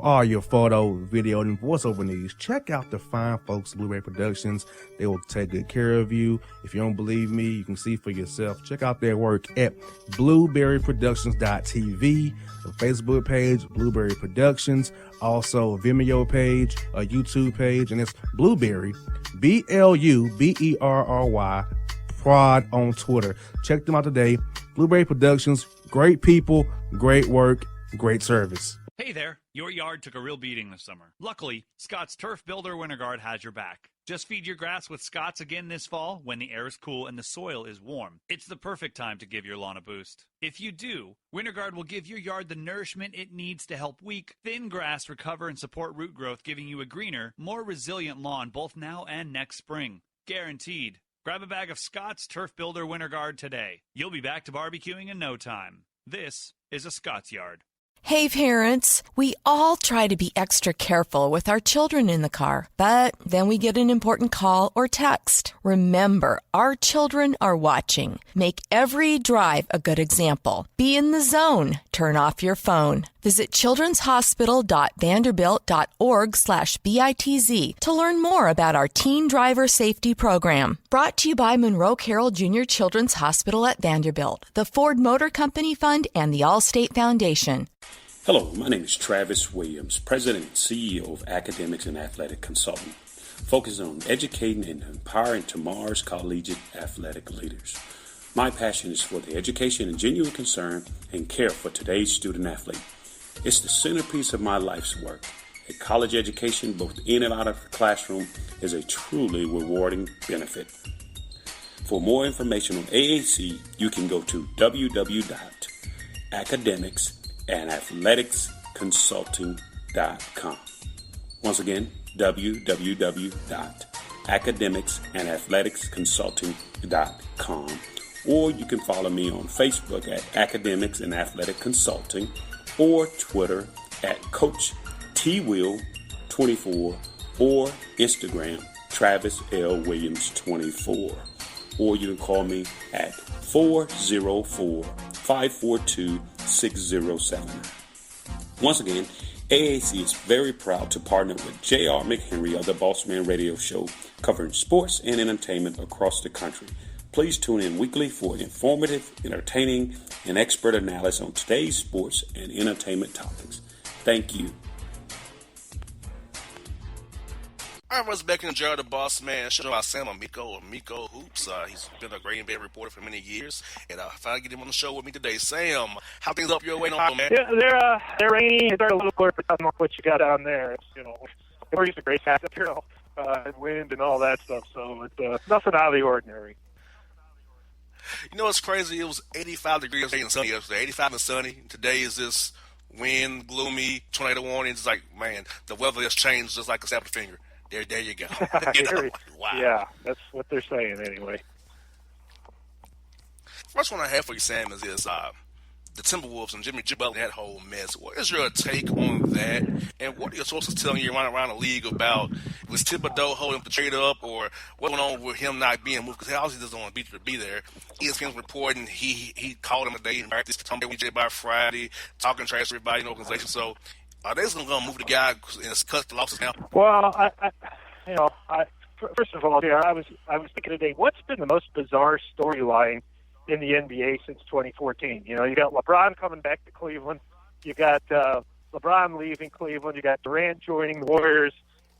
For all your photo, video, and voiceover needs, check out the fine folks at Blueberry Productions. They will take good care of you. If you don't believe me, you can see for yourself. Check out their work at blueberryproductions.tv, the Facebook page, Blueberry Productions, also a Vimeo page, a YouTube page, and it's Blueberry, BLUBERRY, Prod on Twitter. Check them out today. Blueberry Productions, great people, great work, great service. Hey there, your yard took a real beating this summer. Luckily, Scott's Turf Builder Winter Guard has your back. Just feed your grass with Scott's again this fall when the air is cool and the soil is warm. It's the perfect time to give your lawn a boost. If you do, Winter Guard will give your yard the nourishment it needs to help weak, thin grass recover and support root growth, giving you a greener, more resilient lawn both now and next spring. Guaranteed. Grab a bag of Scott's Turf Builder Winter Guard today. You'll be back to barbecuing in no time. This is a Scott's Yard. Hey parents, we all try to be extra careful with our children in the car, but then we get an important call or text. Remember, our children are watching. Make every drive a good example. Be in the zone. Turn off your phone. Visit childrenshospital.vanderbilt.org/BITZ to learn more about our Teen Driver Safety Program. Brought to you by Monroe Carroll Jr. Children's Hospital at Vanderbilt, the Ford Motor Company Fund, and the Allstate Foundation. Hello, my name is Travis Williams, President and CEO of Academics and Athletic Consulting, focusing on educating and empowering tomorrow's collegiate athletic leaders. My passion is for the education and genuine concern and care for today's student athlete. It's the centerpiece of my life's work. A college education, both in and out of the classroom, is a truly rewarding benefit. For more information on AAC, you can go to www.academicsandathleticsconsulting.com. Once again, www.academicsandathleticsconsulting.com. Or you can follow me on Facebook at Academics and Athletic Consulting, or Twitter at Coach TWill24, or Instagram Travis L. Williams 24. Or you can call me at 404-542-6079. Once again, AAC is very proud to partner with J.R. McHenry of the Bossman Radio Show, covering sports and entertainment across the country. Please tune in weekly for informative, entertaining, and expert analysis on today's sports and entertainment topics. Thank you. All right, once back in the jar, the Bossman show about Sam Amico Hoops. He's been a Green Bay reporter for many years, and I finally get him on the show with me today. Sam, how things up your way, man? Yeah, they're rainy. It's a little cooler, but I don't know what you got down there. It's, we're used to great cats up here, and wind and all that stuff, so it's nothing out of the ordinary. You know what's crazy? It was 85 degrees and sunny yesterday. 85 and sunny. Today is this wind, gloomy, tornado warning. It's like, man, the weather has changed just like a snap of a finger. There you go. Wow. Yeah, that's what they're saying anyway. First one I have for you, Sam, is the Timberwolves and Jimmy Butler, that whole mess. What is your take on that? And what are your sources telling you around the league about, was Thibodeau holding the trade up, or what went on with him not being moved? Because he obviously doesn't want to be there. ESPN's reporting he called him today and practiced to come back with Jay by Friday, talking trash to everybody in the organization. So are they just going to move the guy and cut the losses now? Well, first of all, I was thinking today, what's been the most bizarre storyline in the NBA since 2014? You got LeBron coming back to Cleveland. You got LeBron leaving Cleveland. You got Durant joining the Warriors.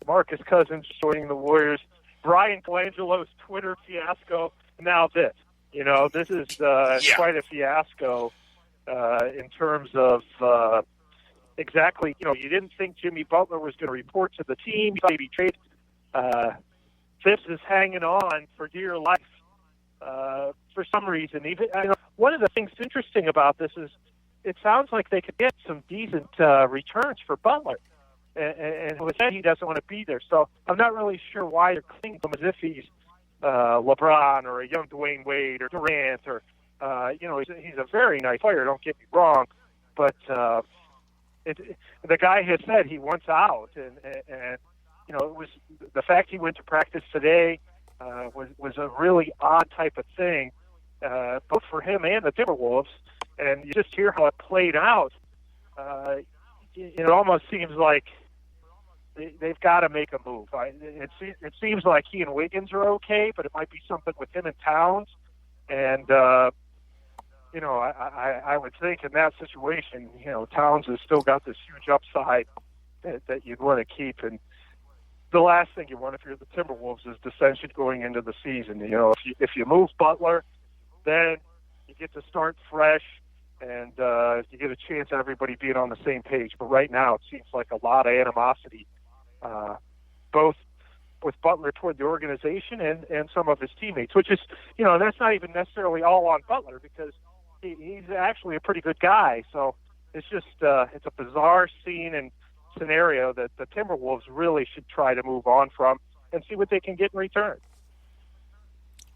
DeMarcus Cousins joining the Warriors. Brian Colangelo's Twitter fiasco. Now this. This is quite a fiasco in terms of exactly. You didn't think Jimmy Butler was going to report to the team. Maybe trade. Phipps is hanging on for dear life. For some reason, one of the things interesting about this is it sounds like they could get some decent returns for Butler, and with that he doesn't want to be there. So I'm not really sure why they're clinging to him as if he's LeBron or a young Dwayne Wade or Durant or he's a very nice player. Don't get me wrong, but the guy has said he wants out, and it was the fact he went to practice today. Was a really odd type of thing, both for him and the Timberwolves. And you just hear how it played out. it almost seems like they've got to make a move. It seems like he and Wiggins are okay, but it might be something with him and Towns. And, I would think in that situation, Towns has still got this huge upside that you'd want to keep. And the last thing you want if you're the Timberwolves is dissension going into the season. If you move Butler, then you get to start fresh, and you get a chance at everybody being on the same page. But right now, it seems like a lot of animosity, both with Butler toward the organization and some of his teammates, which is, that's not even necessarily all on Butler, because he's actually a pretty good guy. So it's just it's a bizarre scene and scenario that the Timberwolves really should try to move on from and see what they can get in return.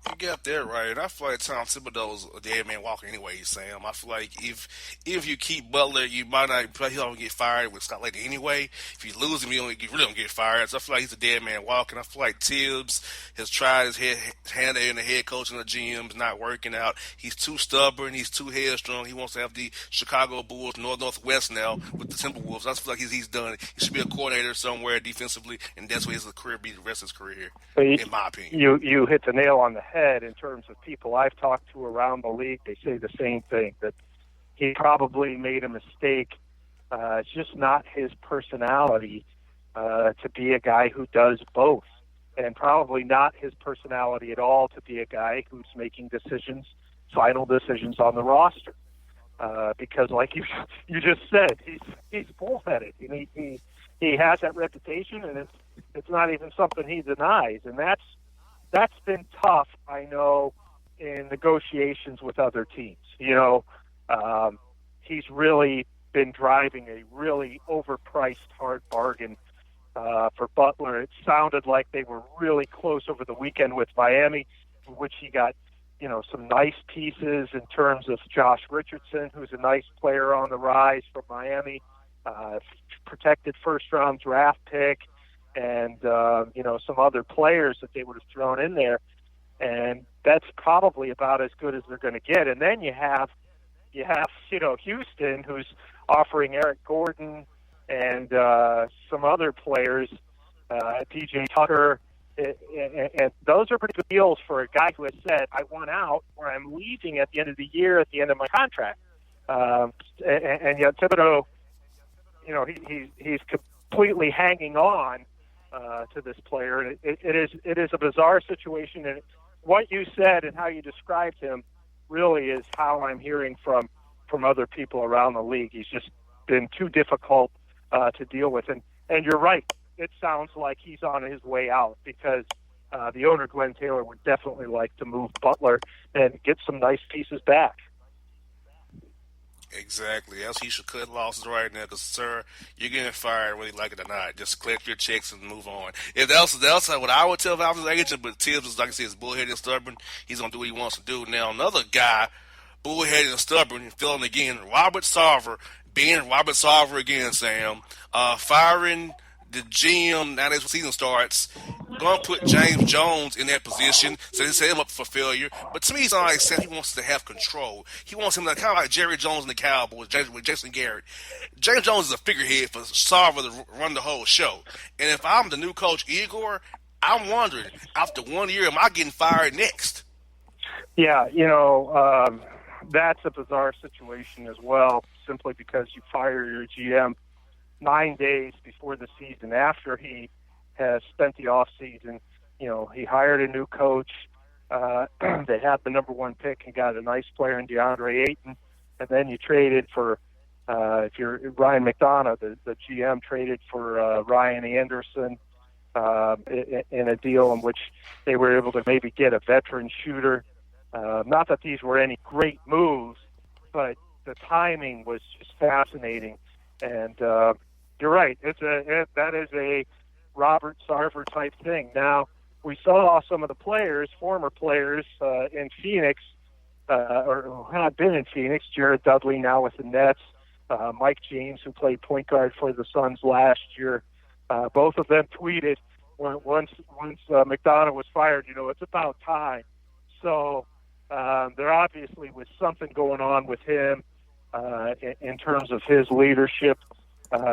You got that right. And I feel like Tom Thibodeau's a dead man walking anyway, Sam. I feel like if you keep Butler, you might not, he don't get fired with Scott Layden anyway. If you lose him, you really don't get fired. So I feel like he's a dead man walking. I feel like Tibbs has tried his hand in the head coach and the GM. It's not working out. He's too stubborn. He's too headstrong. He wants to have the Chicago Bulls, Northwest now with the Timberwolves. I feel like he's done. He should be a coordinator somewhere defensively, and that's where his career be the rest of his career, in my opinion. You hit the nail on the head. In terms of people I've talked to around the league, they say the same thing, that he probably made a mistake. It's just not his personality to be a guy who does both, and probably not his personality at all to be a guy who's making final decisions on the roster. Because like you just said, he's bullheaded, and he has that reputation, and it's not even something he denies, and that's been tough, I know, in negotiations with other teams. He's really been driving a really overpriced hard bargain for Butler. It sounded like they were really close over the weekend with Miami, in which he got, some nice pieces in terms of Josh Richardson, who's a nice player on the rise from Miami, protected first-round draft pick, and some other players that they would have thrown in there, and that's probably about as good as they're going to get. And then you have Houston, who's offering Eric Gordon and some other players, PJ Tucker, and those are pretty good deals for a guy who has said, I want out, or I'm leaving at the end of the year, at the end of my contract. And yet Thibodeau, he's completely hanging on to this player, and it is a bizarre situation. And what you said and how you described him really is how I'm hearing from other people around the league. He's just been too difficult to deal with, and you're right. It sounds like he's on his way out, because the owner, Glenn Taylor, would definitely like to move Butler and get some nice pieces back. Exactly. Else he should cut losses right now, because, sir, you're getting fired whether you like it or not. Just collect your checks and move on. If that's what I would tell if I was his agent, but Tibbs is, like I said, is bullheaded and stubborn. He's going to do what he wants to do. Now, another guy, bullheaded and stubborn, feeling again, Robert Sarver, being Robert Sarver again, Sam, firing the GM now that the season starts, going to put James Jones in that position, so they set him up for failure. But to me, he's always said he wants to have control. He wants him to kind of like Jerry Jones and the Cowboys with Jason Garrett. James Jones is a figurehead for Sarver to run the whole show. And if I'm the new coach, Igor, I'm wondering, after 1 year, am I getting fired next? Yeah, that's a bizarre situation as well, simply because you fire your GM 9 days before the season, after he has spent the off season. He hired a new coach. They had the number one pick and got a nice player in DeAndre Ayton, and then you traded for if you're Ryan McDonough, the GM traded for Ryan Anderson in a deal in which they were able to maybe get a veteran shooter. Not that these were any great moves, but the timing was just fascinating. And you're right. That is a Robert Sarver type thing. Now, we saw some of the players, former players in Phoenix, or who had been in Phoenix, Jared Dudley now with the Nets, Mike James, who played point guard for the Suns last year. Both of them tweeted once McDonough was fired, it's about time. So there obviously was something going on with him in terms of his leadership.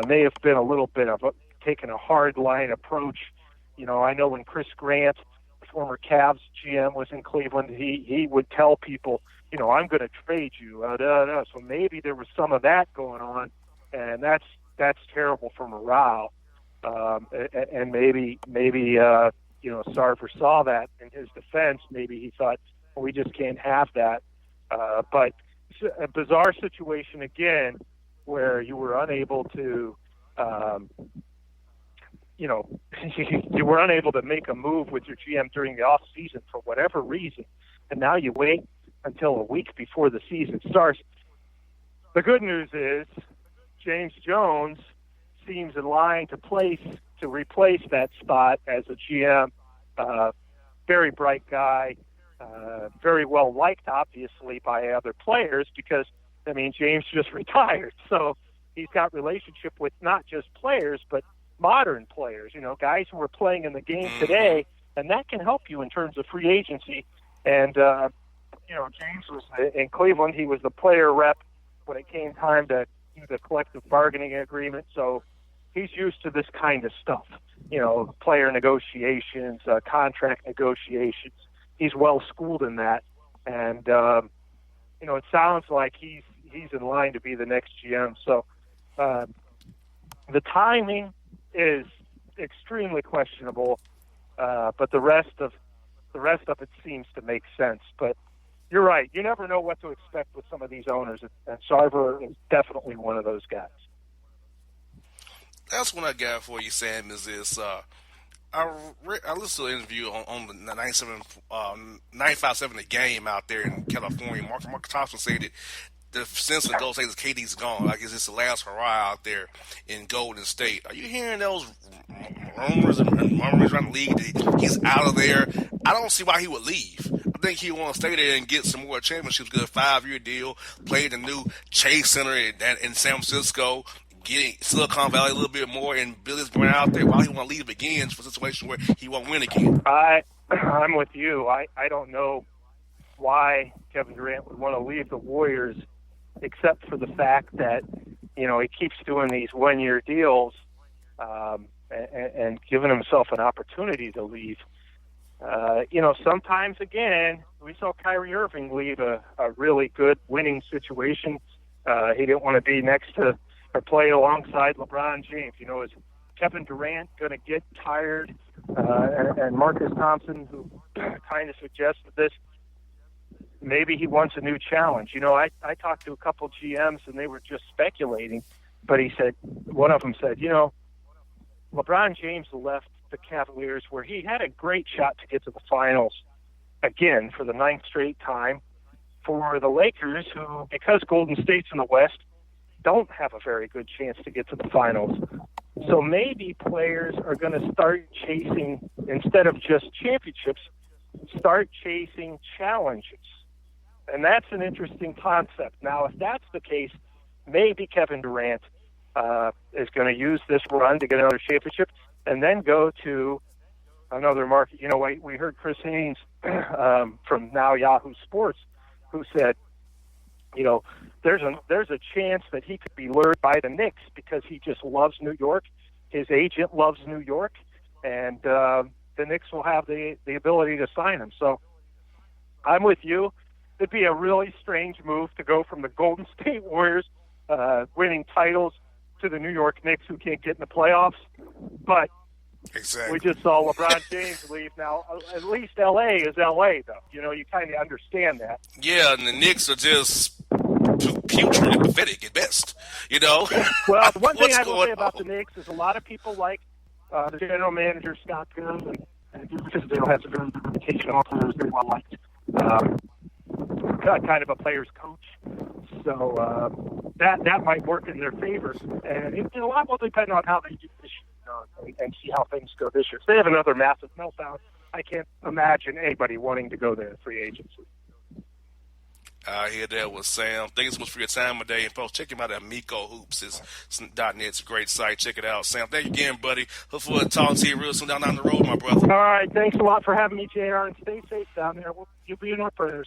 may have been a little bit of taking a hard line approach. I know when Chris Grant, former Cavs GM, was in Cleveland, he would tell people, I'm going to trade you. So maybe there was some of that going on, and that's terrible for morale. And maybe Sarver saw that in his defense. Maybe he thought, well, we just can't have that. But a bizarre situation again, where you were unable to, you were unable to make a move with your GM during the off season for whatever reason, and now you wait until a week before the season starts. The good news is James Jones seems in line to replace that spot as a GM. Very bright guy, very well liked, obviously, by other players because, James just retired. So he's got relationship with not just players, but modern players, guys who are playing in the game today, and that can help you in terms of free agency. And, James was in Cleveland. He was the player rep when it came time to do the collective bargaining agreement. So he's used to this kind of stuff, player negotiations, contract negotiations. He's well schooled in that. And, it sounds like he's in line to be the next GM. So the timing is extremely questionable, but the rest of it seems to make sense. But you're right. You never know what to expect with some of these owners, and Sarver is definitely one of those guys. That's what I got for you, Sam, is this. I listened to an interview on the 957 The Game out there in California. Mark Thompson said that the sense of Golden State is KD's gone. Like, it's just the last hurrah out there in Golden State. Are you hearing those rumors and murmurs around the league that he's out of there? I don't see why he would leave. I think he want to stay there and get some more championships, get a 5-year deal, play the new Chase Center in San Francisco, getting Silicon Valley a little bit more, and build his brand out there while he want to leave again for a situation where he won't win again. I'm with you. I don't know why Kevin Durant would want to leave the Warriors, except for the fact that, he keeps doing these one-year deals and giving himself an opportunity to leave. Sometimes, again, we saw Kyrie Irving leave a really good winning situation. He didn't want to be next to or play alongside LeBron James. Is Kevin Durant going to get tired? And Marcus Thompson, who kind of suggested this, maybe he wants a new challenge. I talked to a couple GMs, and they were just speculating. But one of them said, LeBron James left the Cavaliers where he had a great shot to get to the finals again for the 9th straight time. For the Lakers, who, because Golden State's in the West, don't have a very good chance to get to the finals. So maybe players are going to start chasing, instead of just championships, start chasing challenges. And that's an interesting concept. Now, if that's the case, maybe Kevin Durant is going to use this run to get another championship and then go to another market. We heard Chris Haynes from now Yahoo Sports, who said, there's a chance that he could be lured by the Knicks because he just loves New York. His agent loves New York, and the Knicks will have the ability to sign him. So I'm with you. It'd be a really strange move to go from the Golden State Warriors winning titles to the New York Knicks, who can't get in the playoffs. But exactly. We just saw LeBron James leave. Now, at least L.A. is L.A., though. You kind of understand that. Yeah, and the Knicks are just putrid and pathetic at best, Well, the one thing I will say about the Knicks is a lot of people like the general manager, Scott Goodman, and because they don't have a very good reputation, all players very well liked. Kind of a player's coach. So that might work in their favor. And a lot will depend on how they do this year and see how things go this year. If they have another massive meltdown, I can't imagine anybody wanting to go there in free agency. I hear that with Sam. Thanks so much for your time today. And folks, check him out at Amico Hoops. It's .net's a great site. Check it out. Sam, thank you again, buddy. Hopefully we'll talk to you real soon down the road, my brother. All right. Thanks a lot for having me, JR, and stay safe down there. You'll be in our prayers.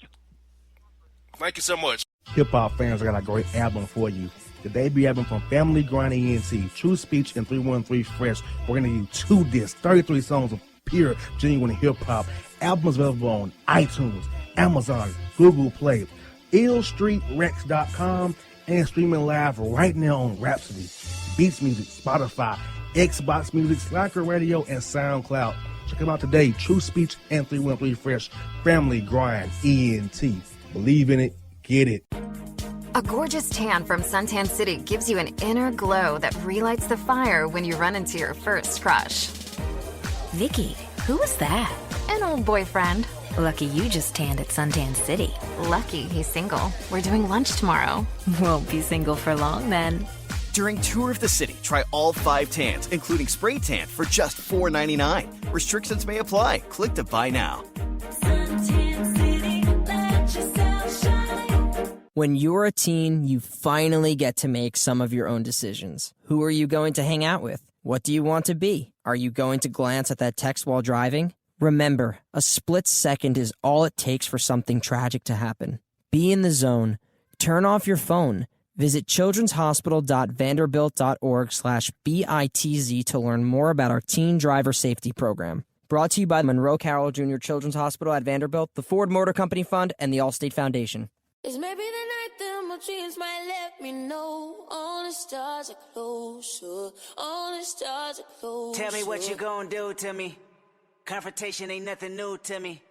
Thank you so much. Hip-hop fans, I got a great album for you. the debut album from Family Grind ENT, True Speech and 313 Fresh. We're going to give you 2 discs, 33 songs of pure, genuine hip-hop. Albums available on iTunes, Amazon, Google Play, illstreetrex.com, and streaming live right now on Rhapsody, Beats Music, Spotify, Xbox Music, Slacker Radio, and SoundCloud. Check them out today. True Speech and 313 Fresh. Family Grind ENT. Believe in it. Get it. A gorgeous tan from Suntan City gives you an inner glow that relights the fire when you run into your first crush. Vicky, who was that? An old boyfriend. Lucky you just tanned at Suntan City. Lucky he's single. We're doing lunch tomorrow. Won't be single for long then. During Tour of the City, try all 5 tans, including spray tan, for just $4.99. Restrictions may apply. Click to buy now. When you're a teen, you finally get to make some of your own decisions. Who are you going to hang out with? What do you want to be? Are you going to glance at that text while driving? Remember, a split second is all it takes for something tragic to happen. Be in the zone. Turn off your phone. Visit childrenshospital.vanderbilt.org/BITZ to learn more about our teen driver safety program. Brought to you by Monroe Carroll Jr. Children's Hospital at Vanderbilt, the Ford Motor Company Fund, and the Allstate Foundation. It's maybe the night that my dreams might let me know. All the stars are closer. All the stars are closer. Tell me what you gonna do to me. Confrontation ain't nothing new to me.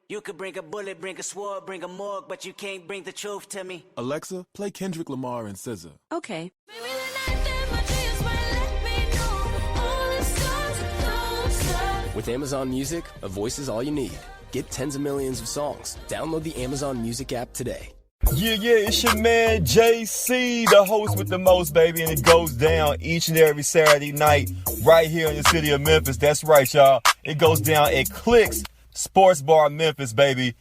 You could bring a bullet, bring a sword, bring a morgue, but you can't bring the truth to me. Alexa, play Kendrick Lamar and SZA. Okay. Maybe the night that my dreams might let me know. All the stars are closer. With Amazon Music, a voice is all you need. Get tens of millions of songs. Download the Amazon Music app today. Yeah, it's your man JC, the host with the most, baby, and it goes down each and every Saturday night right here in the city of Memphis. That's right, y'all. It goes down at Clicks Sports Bar Memphis, baby.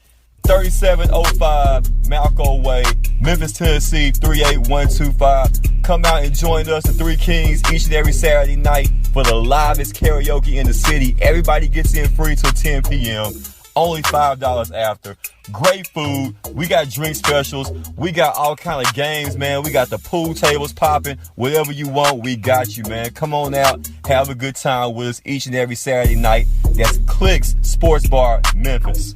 3705 Malco Way, Memphis, Tennessee, 38125. Come out and join us, the Three Kings, each and every Saturday night for the livest karaoke in the city. Everybody gets in free till 10 p.m. Only $5 after. Great food. We got drink specials. We got all kind of games, man. We got the pool tables popping. Whatever you want, we got you, man. Come on out. Have a good time with us each and every Saturday night. That's Clicks Sports Bar, Memphis.